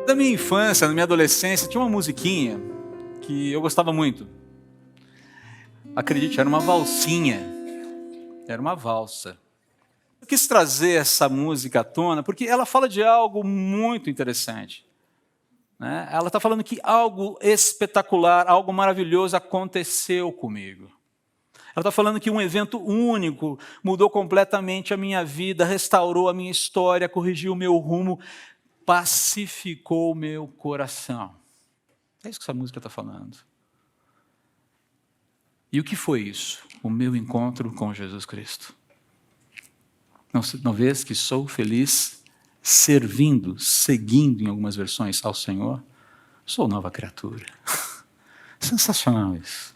Da minha infância, na minha adolescência, tinha uma musiquinha que eu gostava muito. Acredite, era uma valsinha. Era uma valsa. Eu quis trazer essa música à tona porque ela fala de algo muito interessante. Né? Ela está falando que algo espetacular, algo maravilhoso aconteceu comigo. Ela está falando que um evento único mudou completamente a minha vida, restaurou a minha história, corrigiu o meu rumo, pacificou o meu coração. É isso que essa música está falando. E o que foi isso? O meu encontro com Jesus Cristo. Não vês que sou feliz servindo, seguindo em algumas versões ao Senhor? Sou nova criatura. Sensacional isso.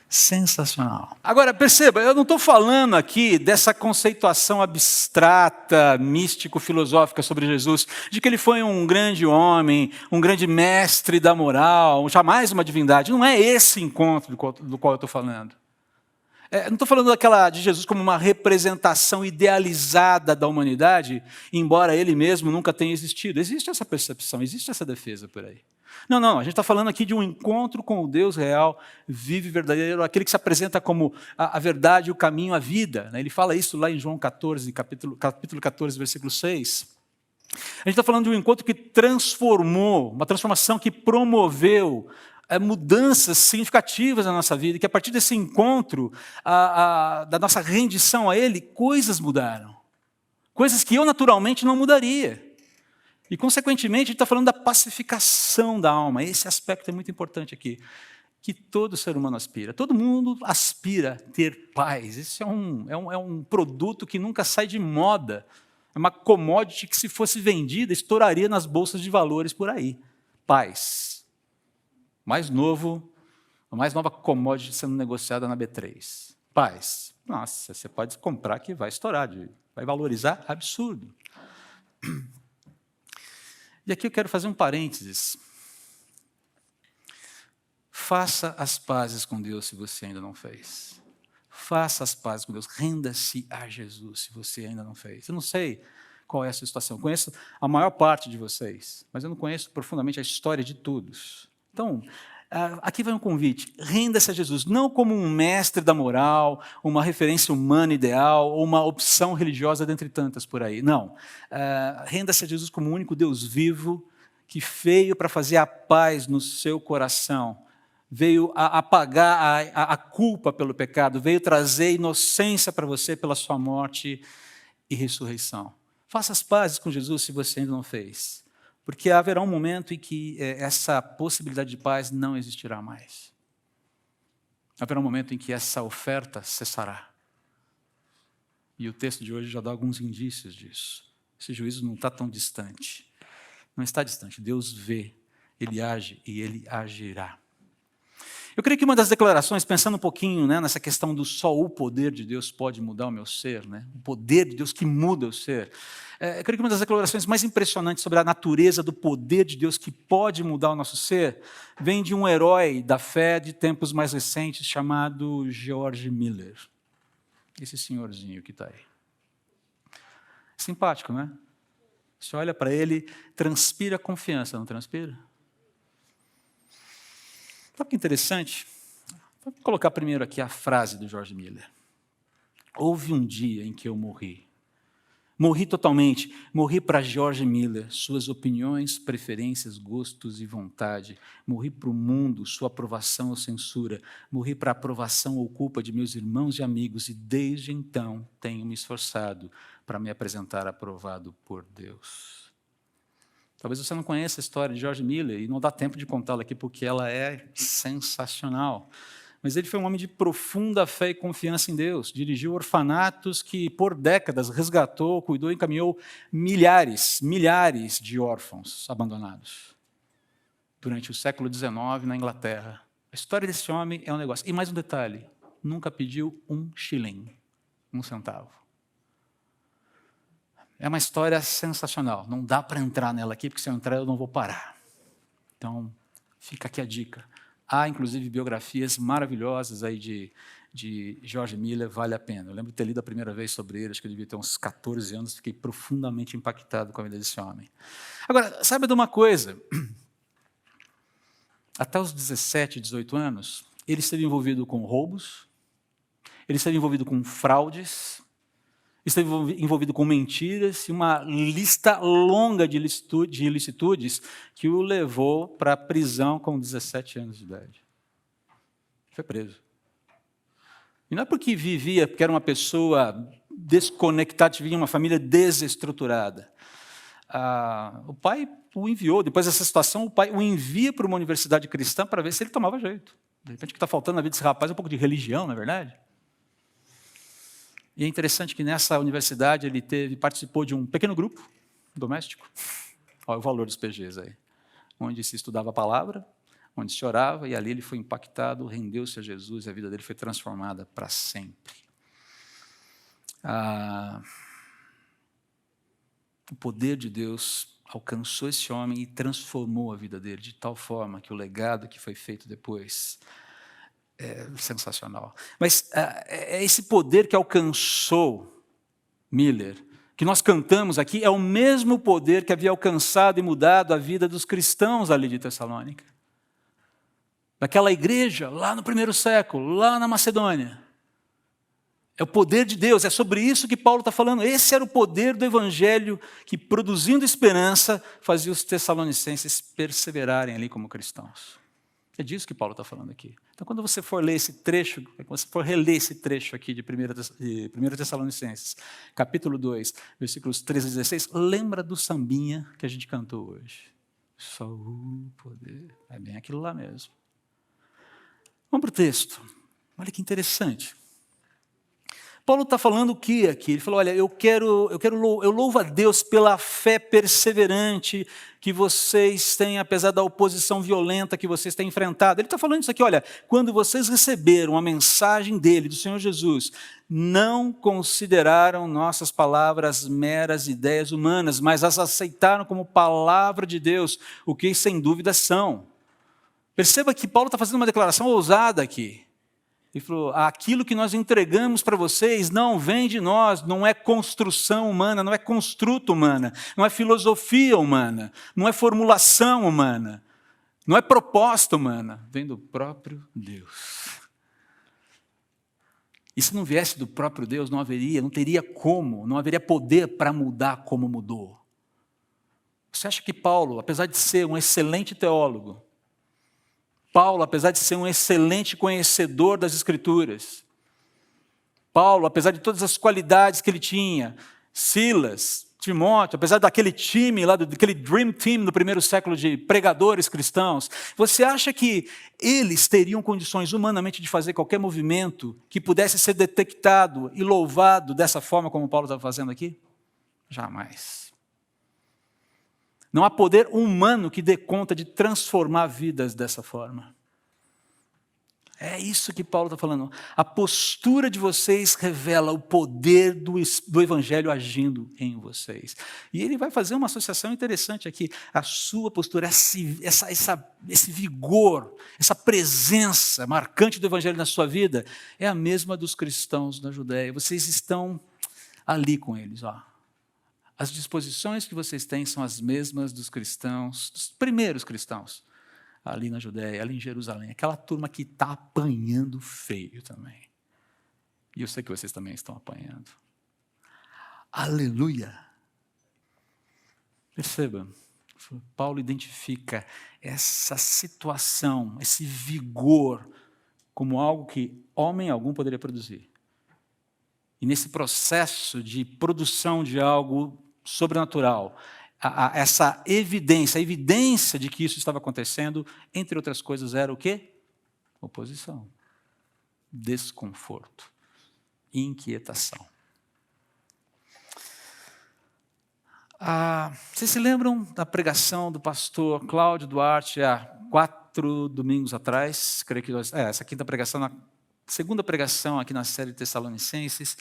Sensacional. Agora, perceba, eu não estou falando aqui dessa conceituação abstrata, místico-filosófica sobre Jesus, de que ele foi um grande homem, um grande mestre da moral, jamais uma divindade. Não é esse encontro do qual eu estou falando. Não estou falando de Jesus como uma representação idealizada da humanidade, embora ele mesmo nunca tenha existido. Existe essa percepção, existe essa defesa por aí. Não, a gente está falando aqui de um encontro com o Deus real, vivo e verdadeiro, aquele que se apresenta como a verdade, o caminho, a vida. Ele fala isso lá em João 14, capítulo 14, versículo 6. A gente está falando de um encontro que transformou, uma transformação que promoveu mudanças significativas na nossa vida, e que a partir desse encontro, da nossa rendição a Ele, coisas mudaram. Coisas que eu naturalmente não mudaria. E, consequentemente, a gente está falando da pacificação da alma. Esse aspecto é muito importante aqui, que todo ser humano aspira. Todo mundo aspira a ter paz. Esse é um produto que nunca sai de moda. É uma commodity que, se fosse vendida, estouraria nas bolsas de valores por aí. Paz. A mais nova commodity sendo negociada na B3. Paz. Nossa, você pode comprar que vai estourar, vai valorizar absurdo. E aqui eu quero fazer um parênteses. Faça as pazes com Deus se você ainda não fez. Faça as pazes com Deus. Renda-se a Jesus se você ainda não fez. Eu não sei qual é a sua situação. Eu conheço a maior parte de vocês, mas eu não conheço profundamente a história de todos. Então, aqui vai um convite. Renda-se a Jesus, não como um mestre da moral, uma referência humana ideal, ou uma opção religiosa dentre tantas por aí. Não. Renda-se a Jesus como o único Deus vivo que veio para fazer a paz no seu coração, veio apagar a culpa pelo pecado, veio trazer inocência para você pela sua morte e ressurreição. Faça as pazes com Jesus se você ainda não fez. Porque haverá um momento em que essa possibilidade de paz não existirá mais. Haverá um momento em que essa oferta cessará. E o texto de hoje já dá alguns indícios disso. Esse juízo não está tão distante. Não está distante. Deus vê, Ele age e Ele agirá. Eu creio que uma das declarações, pensando um pouquinho nessa questão do só o poder de Deus pode mudar o meu ser, o poder de Deus que muda o ser, eu creio que uma das declarações mais impressionantes sobre a natureza do poder de Deus que pode mudar o nosso ser, vem de um herói da fé de tempos mais recentes chamado George Miller. Esse senhorzinho que está aí. Simpático, né? Você olha para ele, transpira confiança, não transpira? Sabe o que é interessante? Vou colocar primeiro aqui a frase do George Miller. Houve um dia em que eu morri. Morri totalmente. Morri para George Miller, suas opiniões, preferências, gostos e vontade. Morri para o mundo, sua aprovação ou censura. Morri para a aprovação ou culpa de meus irmãos e amigos. E desde então tenho me esforçado para me apresentar aprovado por Deus. Talvez você não conheça a história de George Miller, e não dá tempo de contá-la aqui, porque ela é sensacional. Mas ele foi um homem de profunda fé e confiança em Deus. Dirigiu orfanatos que, por décadas, resgatou, cuidou e encaminhou milhares de órfãos abandonados. Durante o século XIX, na Inglaterra. A história desse homem é um negócio. E mais um detalhe, nunca pediu um shilling, um centavo. É uma história sensacional. Não dá para entrar nela aqui, porque se eu entrar eu não vou parar. Então, fica aqui a dica. Há, inclusive, biografias maravilhosas aí de de George Miller vale a pena. Eu lembro de ter lido a primeira vez sobre ele, acho que eu devia ter uns 14 anos, fiquei profundamente impactado com a vida desse homem. Agora, sabe de uma coisa? Até os 17, 18 anos, ele esteve envolvido com roubos, ele esteve envolvido com fraudes, esteve envolvido com mentiras e uma lista longa de ilicitudes que o levou para a prisão com 17 anos de idade. Foi preso. E não é porque era uma pessoa desconectada, vivia uma família desestruturada. O pai o enviou, depois dessa situação, o pai o envia para uma universidade cristã para ver se ele tomava jeito. De repente, o que está faltando na vida desse rapaz é um pouco de religião, não é verdade? E é interessante que nessa universidade ele participou de um pequeno grupo doméstico. Olha o valor dos PGs aí. Onde se estudava a palavra, onde se orava, e ali ele foi impactado, rendeu-se a Jesus, e a vida dele foi transformada para sempre. O poder de Deus alcançou esse homem e transformou a vida dele de tal forma que o legado que foi feito depois é sensacional. Mas é esse poder que alcançou Miller, que nós cantamos aqui, é o mesmo poder que havia alcançado e mudado a vida dos cristãos ali de Tessalônica. Daquela igreja, lá no primeiro século, lá na Macedônia. É o poder de Deus, é sobre isso que Paulo está falando. Esse era o poder do evangelho que, produzindo esperança, fazia os tessalonicenses perseverarem ali como cristãos. É disso que Paulo está falando aqui. Então, quando você for ler esse trecho, quando você for reler esse trecho aqui de 1 Tessalonicenses, capítulo 2, versículos 13 a 16, lembra do sambinha que a gente cantou hoje. Só o poder. É bem aquilo lá mesmo. Vamos para o texto. Olha que interessante. Paulo está falando o que aqui? Ele falou, olha, eu louvo a Deus pela fé perseverante que vocês têm, apesar da oposição violenta que vocês têm enfrentado. Ele está falando isso aqui, olha, quando vocês receberam a mensagem dele, do Senhor Jesus, não consideraram nossas palavras meras ideias humanas, mas as aceitaram como palavra de Deus, o que sem dúvida são. Perceba que Paulo está fazendo uma declaração ousada aqui. Ele falou, aquilo que nós entregamos para vocês não vem de nós, não é construção humana, não é construto humana, não é filosofia humana, não é formulação humana, não é proposta humana, vem do próprio Deus. E se não viesse do próprio Deus, não teria como, não haveria poder para mudar como mudou. Você acha que Paulo, apesar de ser um excelente teólogo, Paulo, apesar de ser um excelente conhecedor das Escrituras, Paulo, apesar de todas as qualidades que ele tinha, Silas, Timóteo, apesar daquele time lá, daquele dream team do primeiro século de pregadores cristãos, você acha que eles teriam condições humanamente de fazer qualquer movimento que pudesse ser detectado e louvado dessa forma como Paulo está fazendo aqui? Jamais. Não há poder humano que dê conta de transformar vidas dessa forma. É isso que Paulo está falando. A postura de vocês revela o poder do evangelho agindo em vocês. E ele vai fazer uma associação interessante aqui. A sua postura, esse vigor, essa presença marcante do evangelho na sua vida, é a mesma dos cristãos na Judéia. Vocês estão ali com eles, ó. As disposições que vocês têm são as mesmas dos cristãos, dos primeiros cristãos, ali na Judéia, ali em Jerusalém. Aquela turma que está apanhando feio também. E eu sei que vocês também estão apanhando. Aleluia! Perceba, Paulo identifica essa situação, esse vigor, como algo que homem algum poderia produzir. E nesse processo de produção de algo sobrenatural, essa evidência, a evidência de que isso estava acontecendo, entre outras coisas, era o quê? Oposição, desconforto, inquietação. Vocês se lembram da pregação do pastor Cláudio Duarte há 4 domingos atrás? Creio que essa quinta pregação, na segunda pregação aqui na série de Tessalonicenses,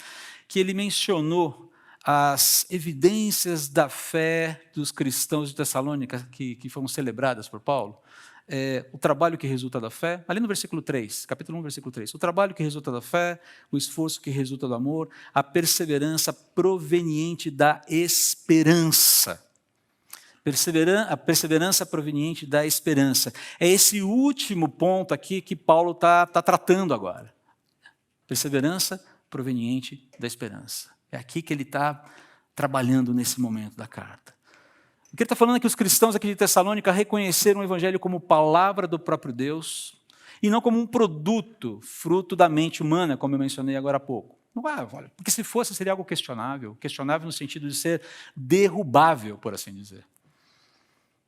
que ele mencionou as evidências da fé dos cristãos de Tessalônica que foram celebradas por Paulo. o trabalho que resulta da fé, ali no versículo 3, capítulo 1, versículo 3, o trabalho que resulta da fé, o esforço que resulta do amor, a perseverança proveniente da esperança. A perseverança proveniente da esperança. É esse último ponto aqui que Paulo está tratando agora. Perseverança proveniente da esperança. É aqui que ele está trabalhando nesse momento da carta. O que ele está falando é que os cristãos aqui de Tessalônica reconheceram o Evangelho como palavra do próprio Deus e não como um produto, fruto da mente humana, como eu mencionei agora há pouco. Porque se fosse, seria algo questionável no sentido de ser derrubável, por assim dizer.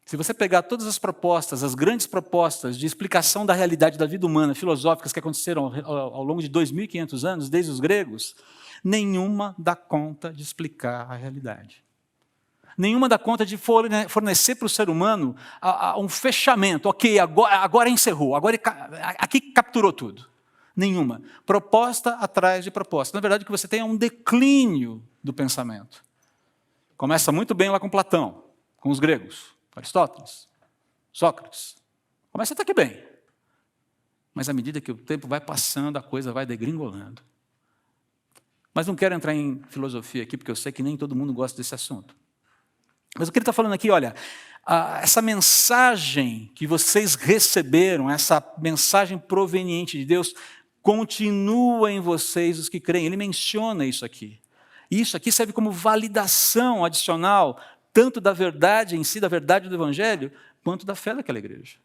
Se você pegar todas as propostas, as grandes propostas de explicação da realidade da vida humana, filosóficas que aconteceram ao longo de 2.500 anos, desde os gregos, nenhuma dá conta de explicar a realidade. Nenhuma dá conta de fornecer para o ser humano um fechamento. Ok, agora encerrou, aqui capturou tudo. Nenhuma. Proposta atrás de proposta. Na verdade, o que você tem é um declínio do pensamento. Começa muito bem lá com Platão, com os gregos, Aristóteles, Sócrates. Começa até que bem. Mas à medida que o tempo vai passando, a coisa vai degringolando. Mas não quero entrar em filosofia aqui, porque eu sei que nem todo mundo gosta desse assunto. Mas o que ele está falando aqui, olha, essa mensagem que vocês receberam, essa mensagem proveniente de Deus, continua em vocês os que creem. Ele menciona isso aqui. Isso aqui serve como validação adicional, tanto da verdade em si, da verdade do Evangelho, quanto da fé daquela igreja.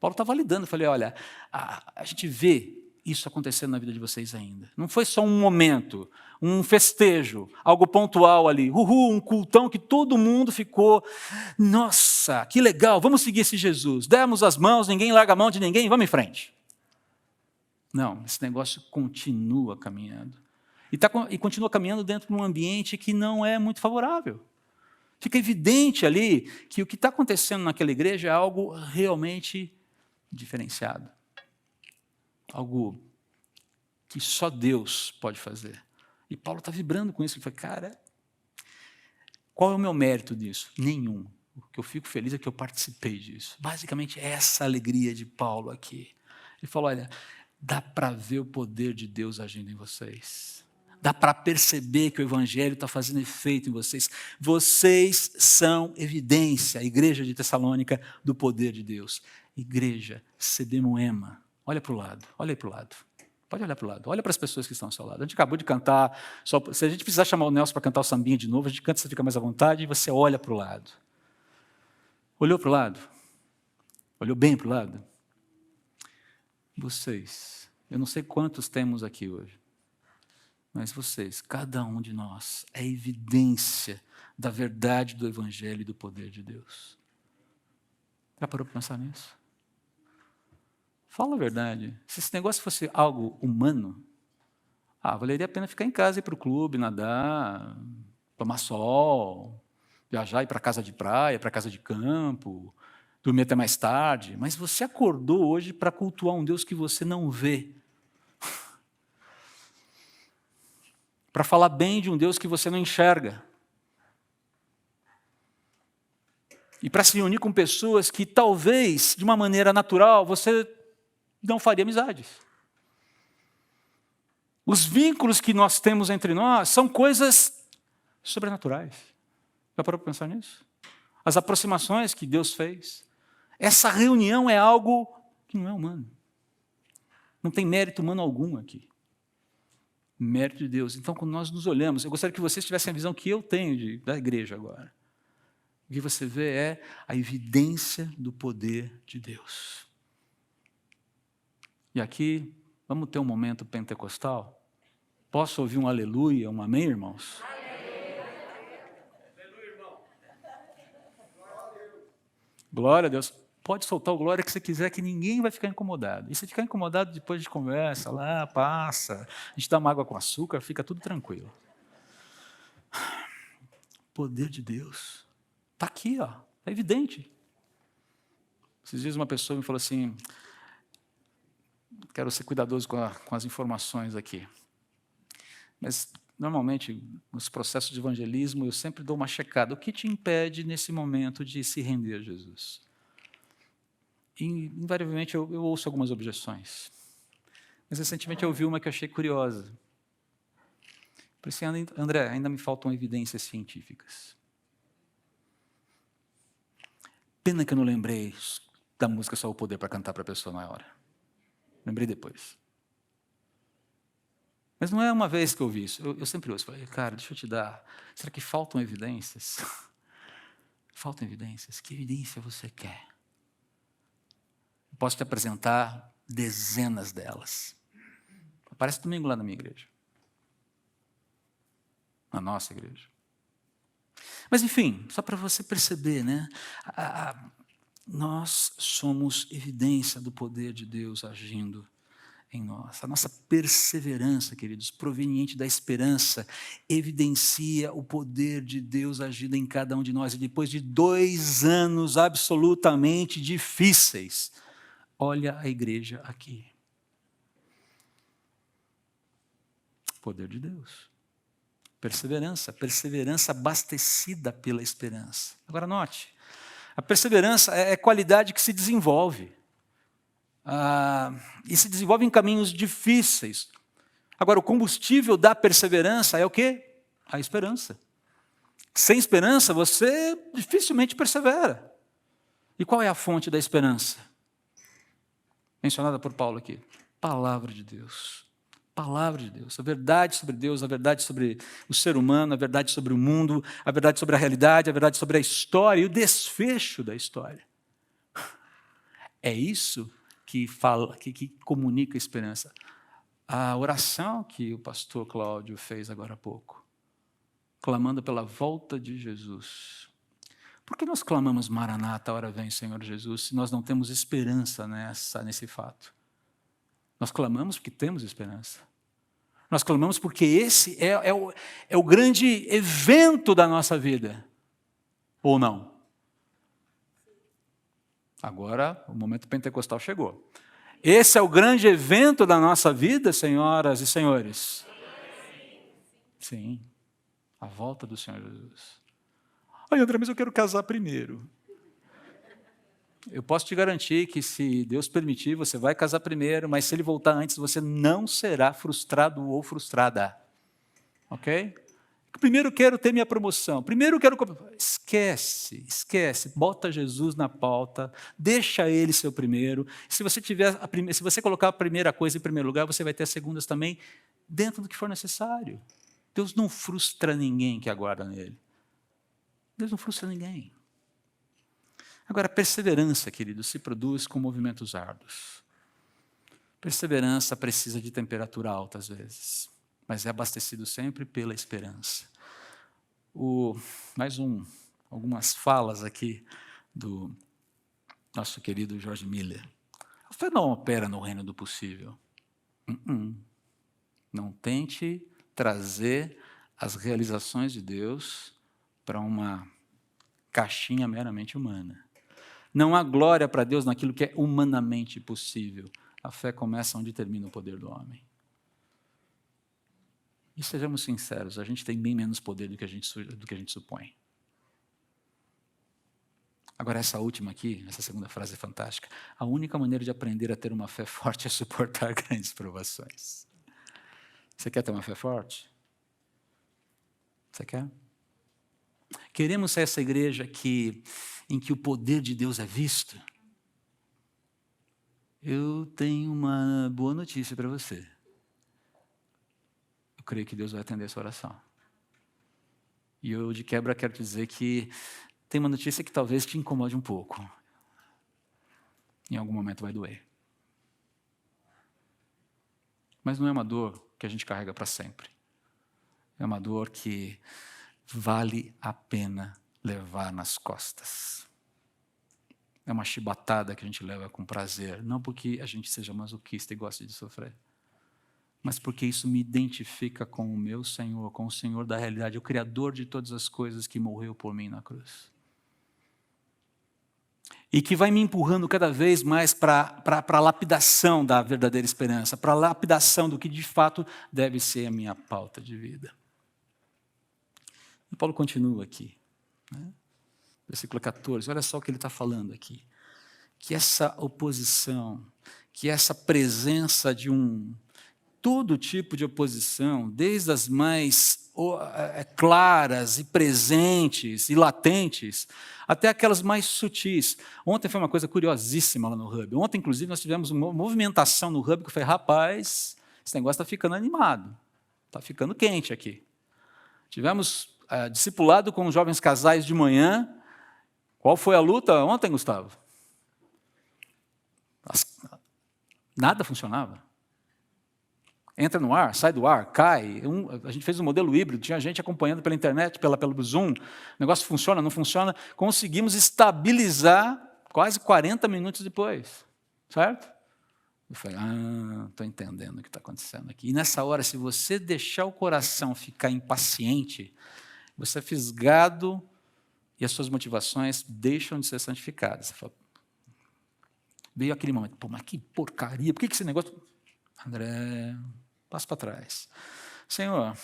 Paulo está validando. Eu falei, olha, a gente vê isso acontecendo na vida de vocês ainda. Não foi só um momento, um festejo, algo pontual ali, um cultão que todo mundo ficou, nossa, que legal, vamos seguir esse Jesus. Demos as mãos, ninguém larga a mão de ninguém, vamos em frente. Não, esse negócio continua caminhando. E continua caminhando dentro de um ambiente que não é muito favorável. Fica evidente ali que o que está acontecendo naquela igreja é algo realmente diferenciado. Algo que só Deus pode fazer. E Paulo está vibrando com isso. Ele fala, cara, qual é o meu mérito disso? Nenhum. O que eu fico feliz é que eu participei disso. Basicamente, essa alegria de Paulo aqui. Ele falou, olha, dá para ver o poder de Deus agindo em vocês. Dá para perceber que o Evangelho está fazendo efeito em vocês. Vocês são evidência, a igreja de Tessalônica, do poder de Deus. Igreja, Sedemoema. Olha para o lado, olha aí para o lado. Pode olhar para o lado, olha para as pessoas que estão ao seu lado. A gente acabou de cantar, se a gente precisar chamar o Nelson para cantar o sambinha de novo, a gente canta, você fica mais à vontade e você olha para o lado. Olhou para o lado? Olhou bem para o lado? Vocês, eu não sei quantos temos aqui hoje, mas vocês, cada um de nós, é evidência da verdade do Evangelho e do poder de Deus. Já parou para pensar nisso? Fala a verdade. Se esse negócio fosse algo humano, valeria a pena ficar em casa, ir para o clube, nadar, tomar sol, viajar, ir para casa de praia, para casa de campo, dormir até mais tarde. Mas você acordou hoje para cultuar um Deus que você não vê. Para falar bem de um Deus que você não enxerga. E para se unir com pessoas que talvez, de uma maneira natural, você não faria amizades. Os vínculos que nós temos entre nós são coisas sobrenaturais. Já parou para pensar nisso? As aproximações que Deus fez. Essa reunião é algo que não é humano. Não tem mérito humano algum aqui. Mérito de Deus. Então, quando nós nos olhamos, eu gostaria que vocês tivessem a visão que eu tenho da igreja agora. O que você vê é a evidência do poder de Deus. E aqui, vamos ter um momento pentecostal? Posso ouvir um aleluia, um amém, irmãos? Aleluia, irmão. Glória a Deus. Pode soltar o glória que você quiser, que ninguém vai ficar incomodado. E se ficar incomodado, depois de conversa, lá, passa. A gente dá uma água com açúcar, fica tudo tranquilo. Poder de Deus. Está aqui, ó. É evidente. Esses dias uma pessoa me falou assim, quero ser cuidadoso com as informações aqui. Mas, normalmente, nos processos de evangelismo, eu sempre dou uma checada. O que te impede, nesse momento, de se render a Jesus? E, invariavelmente, eu ouço algumas objeções. Mas, recentemente, eu ouvi uma que eu achei curiosa. Por isso, André, ainda me faltam evidências científicas. Pena que eu não lembrei da música Só o Poder para cantar para a pessoa na hora. Lembrei depois. Mas não é uma vez que eu ouvi isso. Eu sempre ouço. Falei, cara, deixa eu te dar. Será que faltam evidências? Faltam evidências? Que evidência você quer? Eu posso te apresentar dezenas delas. Aparece domingo lá na minha igreja. Na nossa igreja. Mas, enfim, só para você perceber, né? Nós somos evidência do poder de Deus agindo em nós. A nossa perseverança, queridos, proveniente da esperança, evidencia o poder de Deus agindo em cada um de nós. E depois de 2 anos absolutamente difíceis, olha a igreja aqui. Poder de Deus. Perseverança abastecida pela esperança. Agora note, a perseverança é qualidade que se desenvolve. E se desenvolve em caminhos difíceis. Agora, o combustível da perseverança é o quê? A esperança. Sem esperança, você dificilmente persevera. E qual é a fonte da esperança? Mencionada por Paulo aqui. Palavra de Deus. Palavra de Deus. A verdade sobre Deus, a verdade sobre o ser humano, a verdade sobre o mundo, a verdade sobre a realidade, a verdade sobre a história e o desfecho da história. É isso que comunica a esperança. A oração que o pastor Cláudio fez agora há pouco, clamando pela volta de Jesus. Por que nós clamamos Maranata, hora vem, Senhor Jesus, se nós não temos esperança nesse fato? Nós clamamos porque temos esperança. Nós clamamos porque esse é o grande evento da nossa vida. Ou não? Agora, o momento pentecostal chegou. Esse é o grande evento da nossa vida, senhoras e senhores? Sim, a volta do Senhor Jesus. Ai, André, mas eu quero casar primeiro. Eu posso te garantir que, se Deus permitir, você vai casar primeiro, mas se Ele voltar antes, você não será frustrado ou frustrada. Ok? Primeiro quero ter minha promoção. Primeiro quero... Esquece. Bota Jesus na pauta. Deixa Ele ser o primeiro. Se você colocar a primeira coisa em primeiro lugar, você vai ter as segundas também, dentro do que for necessário. Deus não frustra ninguém que aguarda nele. Deus não frustra ninguém. Agora, perseverança, querido, se produz com movimentos árduos. Perseverança precisa de temperatura alta, às vezes, mas é abastecido sempre pela esperança. Algumas falas aqui do nosso querido George Miller. A fé não opera no reino do possível. Não tente trazer as realizações de Deus para uma caixinha meramente humana. Não há glória para Deus naquilo que é humanamente possível. A fé começa onde termina o poder do homem. E sejamos sinceros, a gente tem bem menos poder do que a gente supõe. Agora, essa última aqui, essa segunda frase é fantástica. A única maneira de aprender a ter uma fé forte é suportar grandes provações. Você quer ter uma fé forte? Você quer? Queremos ser essa igreja em que o poder de Deus é visto? Eu tenho uma boa notícia para você. Eu creio que Deus vai atender essa oração. E eu, de quebra, quero te dizer que tem uma notícia que talvez te incomode um pouco. Em algum momento vai doer. Mas não é uma dor que a gente carrega para sempre. É uma dor que vale a pena levar nas costas. É uma chibatada que a gente leva com prazer, não porque a gente seja masoquista e goste de sofrer, mas porque isso me identifica com o meu Senhor, com o Senhor da realidade, o Criador de todas as coisas que morreu por mim na cruz. E que vai me empurrando cada vez mais para a lapidação da verdadeira esperança, para a lapidação do que de fato deve ser a minha pauta de vida. E Paulo continua aqui, né? Versículo 14, olha só o que ele está falando aqui. que essa oposição, que essa presença de todo tipo de oposição, desde as mais claras e presentes e latentes, até aquelas mais sutis. Ontem foi uma coisa curiosíssima lá no Hub. Ontem, inclusive, nós tivemos uma movimentação no Hub que eu falei, rapaz, esse negócio está ficando animado, está ficando quente aqui. Tivemos discipulado com os jovens casais de manhã. Qual foi a luta ontem, Gustavo? Nada funcionava. Entra no ar, sai do ar, cai. A gente fez um modelo híbrido, tinha gente acompanhando pela internet, pelo Zoom. O negócio funciona, não funciona. Conseguimos estabilizar quase 40 minutos depois. Certo? Eu falei, estou entendendo o que está acontecendo aqui. E nessa hora, se você deixar o coração ficar impaciente, você é fisgado e as suas motivações deixam de ser santificadas. Você fala, veio aquele momento, mas que porcaria, por que esse negócio... André, passa para trás. Senhor,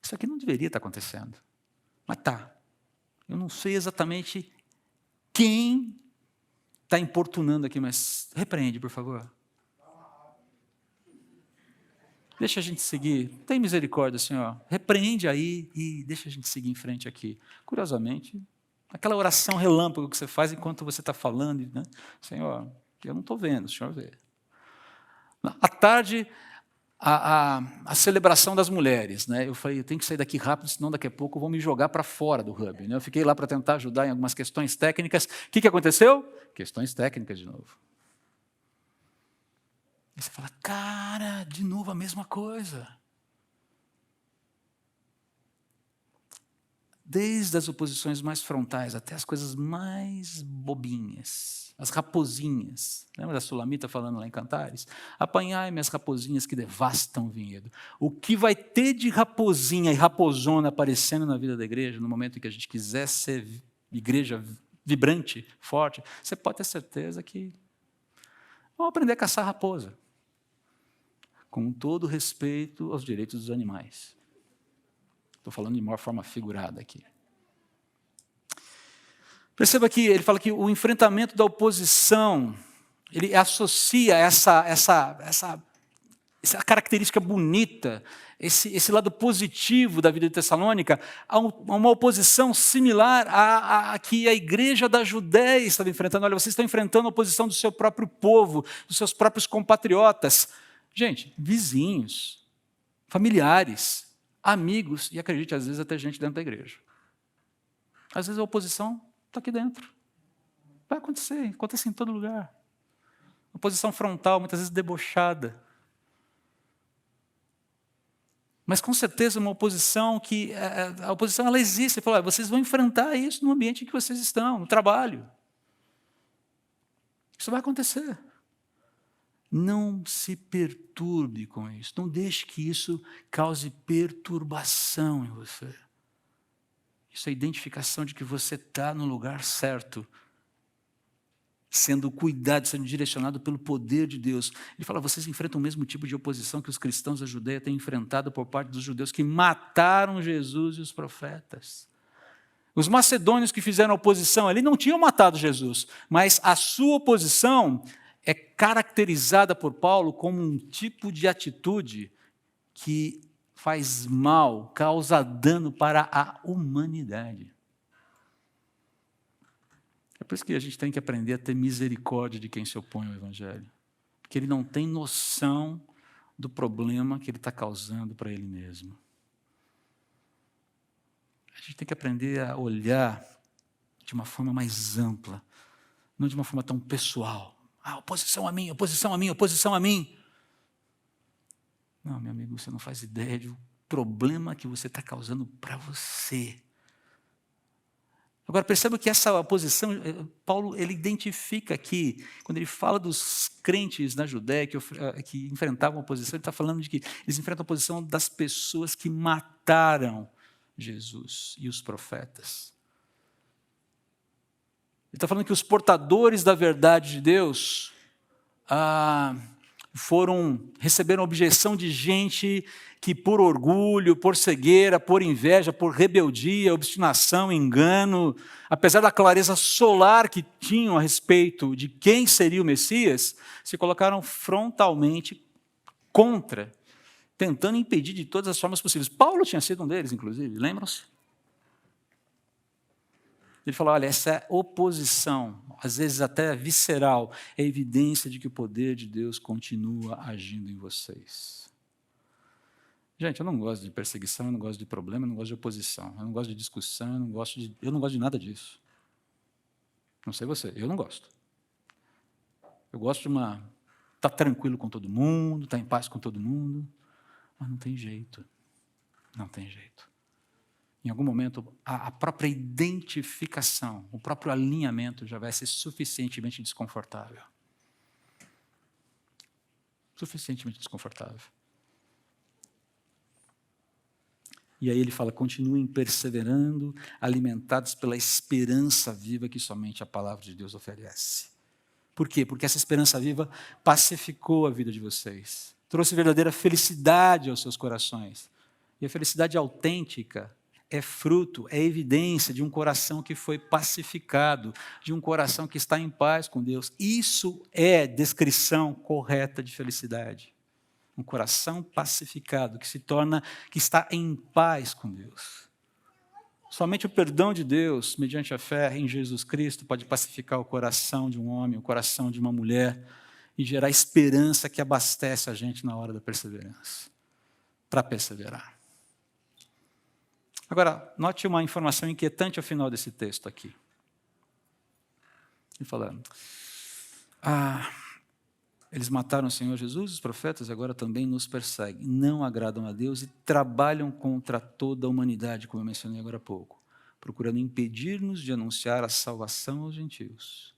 isso aqui não deveria estar acontecendo. Mas tá. Eu não sei exatamente quem está importunando aqui, mas repreende, por favor. Deixa a gente seguir. Tem misericórdia, Senhor. Repreende aí e deixa a gente seguir em frente aqui. Curiosamente, aquela oração relâmpago que você faz enquanto você está falando, né? Senhor, eu não estou vendo, o Senhor vê. À tarde, a celebração das mulheres. Né? Eu falei, eu tenho que sair daqui rápido, senão daqui a pouco eu vou me jogar para fora do Hub. Né? Eu fiquei lá para tentar ajudar em algumas questões técnicas. O que aconteceu? Questões técnicas de novo. E você fala, cara, de novo a mesma coisa. Desde as oposições mais frontais até as coisas mais bobinhas, as raposinhas. Lembra da Sulamita falando lá em Cantares? Apanhai-me as raposinhas que devastam o vinhedo. O que vai ter de raposinha e raposona aparecendo na vida da igreja, no momento em que a gente quiser ser igreja vibrante, forte, você pode ter certeza que vamos aprender a caçar raposa. Com todo respeito aos direitos dos animais. Estou falando de maior forma figurada aqui. Perceba que ele fala que o enfrentamento da oposição, ele associa essa característica bonita, esse lado positivo da vida de Tessalônica, a uma oposição similar à que a igreja da Judéia estava enfrentando. Olha, vocês estão enfrentando a oposição do seu próprio povo, dos seus próprios compatriotas. Gente, vizinhos, familiares, amigos, e acredite, às vezes até gente dentro da igreja. Às vezes a oposição está aqui dentro. Vai acontecer, acontece em todo lugar. Oposição frontal, muitas vezes debochada. Mas com certeza uma oposição que... A oposição ela existe. Você fala, vocês vão enfrentar isso no ambiente em que vocês estão, no trabalho. Isso vai acontecer. Não se perturbe com isso. Não deixe que isso cause perturbação em você. Isso é a identificação de que você está no lugar certo, sendo cuidado, sendo direcionado pelo poder de Deus. Ele fala, vocês enfrentam o mesmo tipo de oposição que os cristãos da Judeia têm enfrentado por parte dos judeus que mataram Jesus e os profetas. Os macedônios que fizeram oposição ali não tinham matado Jesus, mas a sua oposição é caracterizada por Paulo como um tipo de atitude que faz mal, causa dano para a humanidade. É por isso que a gente tem que aprender a ter misericórdia de quem se opõe ao Evangelho. Porque ele não tem noção do problema que ele está causando para ele mesmo. A gente tem que aprender a olhar de uma forma mais ampla, não de uma forma tão pessoal. Oposição a mim, oposição a mim, oposição a mim. Não, meu amigo, você não faz ideia do problema que você está causando para você. Agora, perceba que essa oposição, Paulo ele identifica aqui, quando ele fala dos crentes na Judéia que enfrentavam oposição, ele está falando de que eles enfrentam a oposição das pessoas que mataram Jesus e os profetas. Ele está falando que os portadores da verdade de Deus receberam objeção de gente que por orgulho, por cegueira, por inveja, por rebeldia, obstinação, engano, apesar da clareza solar que tinham a respeito de quem seria o Messias, se colocaram frontalmente contra, tentando impedir de todas as formas possíveis. Paulo tinha sido um deles, inclusive, lembram-se? Ele falou, olha, essa oposição, às vezes até visceral, é evidência de que o poder de Deus continua agindo em vocês. Gente, eu não gosto de perseguição, eu não gosto de problema, eu não gosto de oposição, eu não gosto de discussão, eu não gosto de nada disso. Não sei você, eu não gosto. Eu gosto de estar tranquilo com todo mundo, estar em paz com todo mundo, mas não tem jeito. Não tem jeito. Em algum momento, a própria identificação, o próprio alinhamento já vai ser suficientemente desconfortável. Suficientemente desconfortável. E aí ele fala, continuem perseverando, alimentados pela esperança viva que somente a palavra de Deus oferece. Por quê? Porque essa esperança viva pacificou a vida de vocês, trouxe verdadeira felicidade aos seus corações. E a felicidade autêntica é fruto, é evidência de um coração que foi pacificado, de um coração que está em paz com Deus. Isso é descrição correta de felicidade. Um coração pacificado, que está em paz com Deus. Somente o perdão de Deus, mediante a fé em Jesus Cristo, pode pacificar o coração de um homem, o coração de uma mulher, e gerar esperança que abastece a gente na hora da perseverança, para perseverar. Agora, note uma informação inquietante ao final desse texto aqui. Ele fala, eles mataram o Senhor Jesus, os profetas, e agora também nos perseguem. Não agradam a Deus e trabalham contra toda a humanidade, como eu mencionei agora há pouco, procurando impedir-nos de anunciar a salvação aos gentios.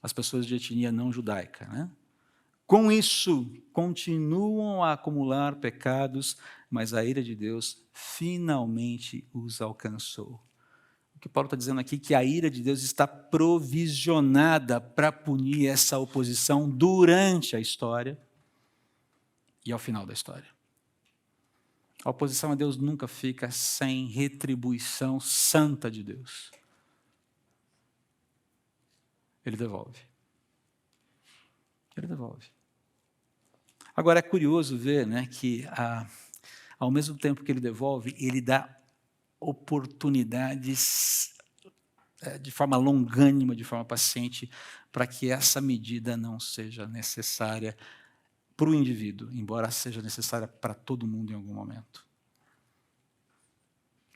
As pessoas de etnia não judaica, né? Com isso, continuam a acumular pecados, mas a ira de Deus finalmente os alcançou. O que Paulo está dizendo aqui é que a ira de Deus está provisionada para punir essa oposição durante a história e ao final da história. A oposição a Deus nunca fica sem retribuição santa de Deus. Ele devolve. Ele devolve. Agora, é curioso ver, né, que, ao mesmo tempo que ele devolve, ele dá oportunidades de forma longânima, de forma paciente, para que essa medida não seja necessária para o indivíduo, embora seja necessária para todo mundo em algum momento.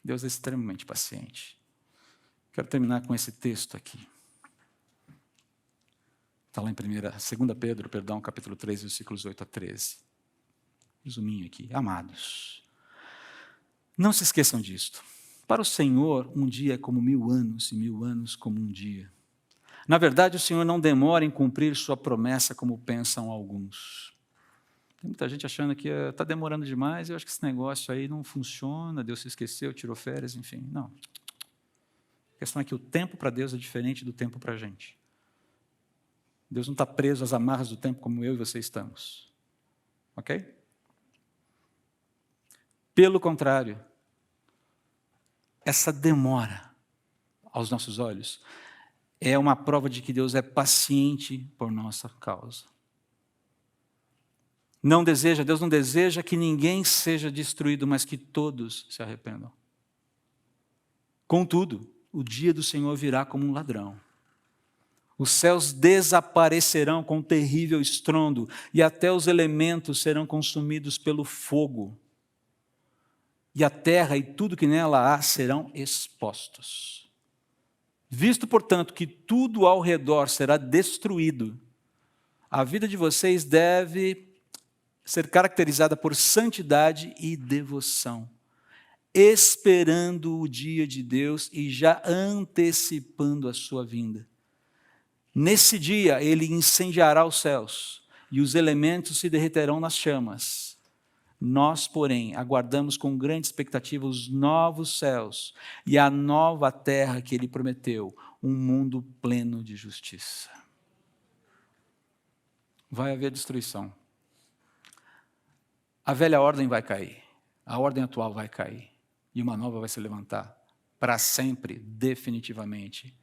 Deus é extremamente paciente. Quero terminar com esse texto aqui. Está lá em 2 Pedro, capítulo 3, versículos 8 a 13. Resuminho aqui. Amados, não se esqueçam disto. Para o Senhor, um dia é como 1000 anos, e 1000 anos como um dia. Na verdade, o Senhor não demora em cumprir sua promessa, como pensam alguns. Tem muita gente achando que está demorando demais, eu acho que esse negócio aí não funciona, Deus se esqueceu, tirou férias, enfim. Não. A questão é que o tempo para Deus é diferente do tempo para a gente. Deus não está preso às amarras do tempo como eu e você estamos. Ok? Pelo contrário, essa demora, aos nossos olhos, é uma prova de que Deus é paciente por nossa causa. Deus não deseja que ninguém seja destruído, mas que todos se arrependam. Contudo, o dia do Senhor virá como um ladrão. Os céus desaparecerão com um terrível estrondo, e até os elementos serão consumidos pelo fogo. E a terra e tudo que nela há serão expostos. Visto, portanto, que tudo ao redor será destruído, a vida de vocês deve ser caracterizada por santidade e devoção, esperando o dia de Deus e já antecipando a sua vinda. Nesse dia, ele incendiará os céus, e os elementos se derreterão nas chamas. Nós, porém, aguardamos com grande expectativa os novos céus e a nova terra que ele prometeu, um mundo pleno de justiça. vai haver destruição. A velha ordem vai cair, a ordem atual vai cair, e uma nova vai se levantar, para sempre, definitivamente,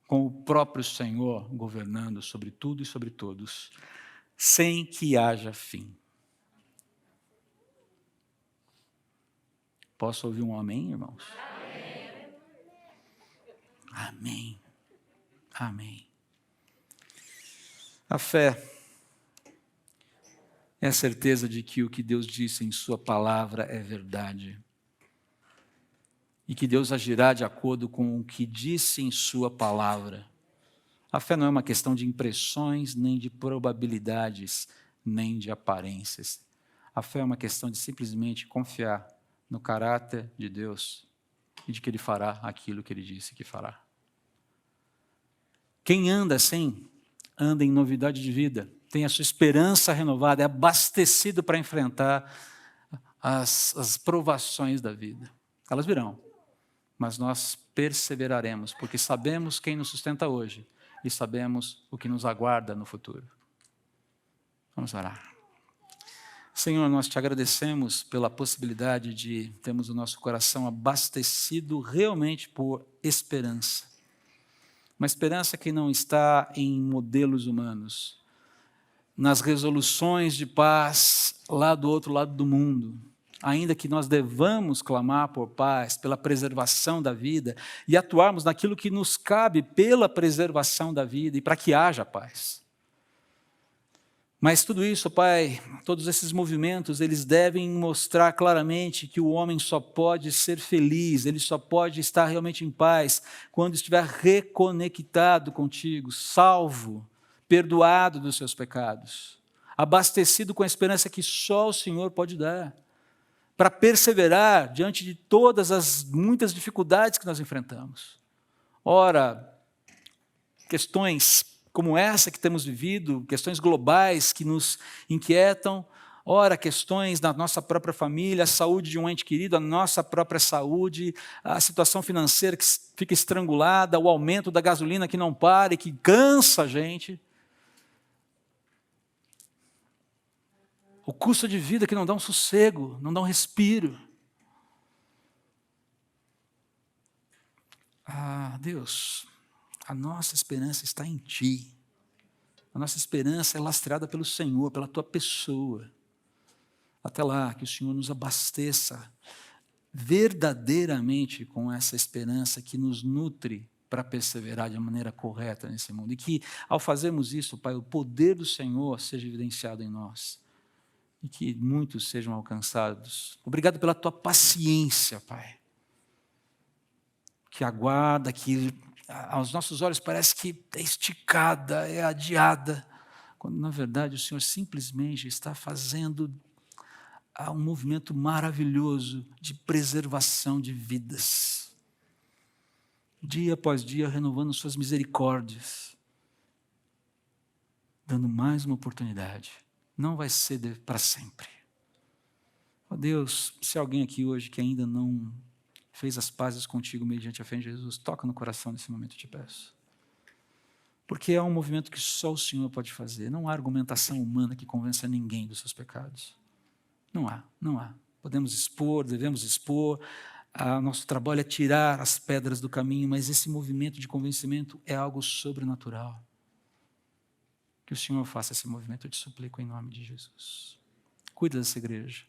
com o próprio Senhor governando sobre tudo e sobre todos, sem que haja fim. Posso ouvir um amém, irmãos? Amém. Amém. A fé é a certeza de que o que Deus disse em sua palavra é verdade. E que Deus agirá de acordo com o que disse em sua palavra. A fé não é uma questão de impressões, nem de probabilidades, nem de aparências. A fé é uma questão de simplesmente confiar no caráter de Deus e de que Ele fará aquilo que Ele disse que fará. Quem anda assim, anda em novidade de vida, tem a sua esperança renovada, é abastecido para enfrentar as provações da vida. Elas virão, mas nós perseveraremos, porque sabemos quem nos sustenta hoje e sabemos o que nos aguarda no futuro. Vamos orar. Senhor, nós te agradecemos pela possibilidade de termos o nosso coração abastecido realmente por esperança. Uma esperança que não está em modelos humanos, nas resoluções de paz lá do outro lado do mundo, ainda que nós devamos clamar por paz, pela preservação da vida e atuarmos naquilo que nos cabe pela preservação da vida e para que haja paz. Mas tudo isso, Pai, todos esses movimentos, eles devem mostrar claramente que o homem só pode ser feliz, ele só pode estar realmente em paz quando estiver reconectado contigo, salvo, perdoado dos seus pecados, abastecido com a esperança que só o Senhor pode dar, para perseverar diante de todas as muitas dificuldades que nós enfrentamos. Ora, questões como essa que temos vivido, questões globais que nos inquietam, ora, questões da nossa própria família, a saúde de um ente querido, a nossa própria saúde, a situação financeira que fica estrangulada, o aumento da gasolina que não para e que cansa a gente, o custo de vida que não dá um sossego, não dá um respiro. Ah, Deus, a nossa esperança está em Ti. A nossa esperança é lastreada pelo Senhor, pela Tua pessoa. Até lá, que o Senhor nos abasteça verdadeiramente com essa esperança que nos nutre para perseverar de maneira correta nesse mundo. E que, ao fazermos isso, Pai, o poder do Senhor seja evidenciado em nós. E que muitos sejam alcançados. Obrigado pela Tua paciência, Pai. Que aguarda, que aos nossos olhos parece que é esticada, é adiada, quando na verdade o Senhor simplesmente está fazendo um movimento maravilhoso de preservação de vidas. Dia após dia renovando suas misericórdias, dando mais uma oportunidade. Não vai ser para sempre. Ó Deus, se alguém aqui hoje que ainda não fez as pazes contigo mediante a fé em Jesus, toca no coração nesse momento, eu te peço. Porque é um movimento que só o Senhor pode fazer. Não há argumentação humana que convença ninguém dos seus pecados. Não há, não há. Podemos expor, devemos expor. Nosso trabalho é tirar as pedras do caminho, mas esse movimento de convencimento é algo sobrenatural. Que o Senhor faça esse movimento, eu te suplico em nome de Jesus. Cuida dessa igreja.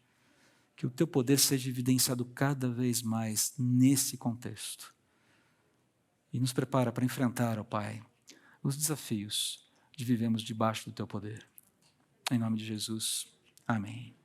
Que o teu poder seja evidenciado cada vez mais nesse contexto. E nos prepara para enfrentar, ó Pai, os desafios de vivermos debaixo do teu poder. Em nome de Jesus. Amém.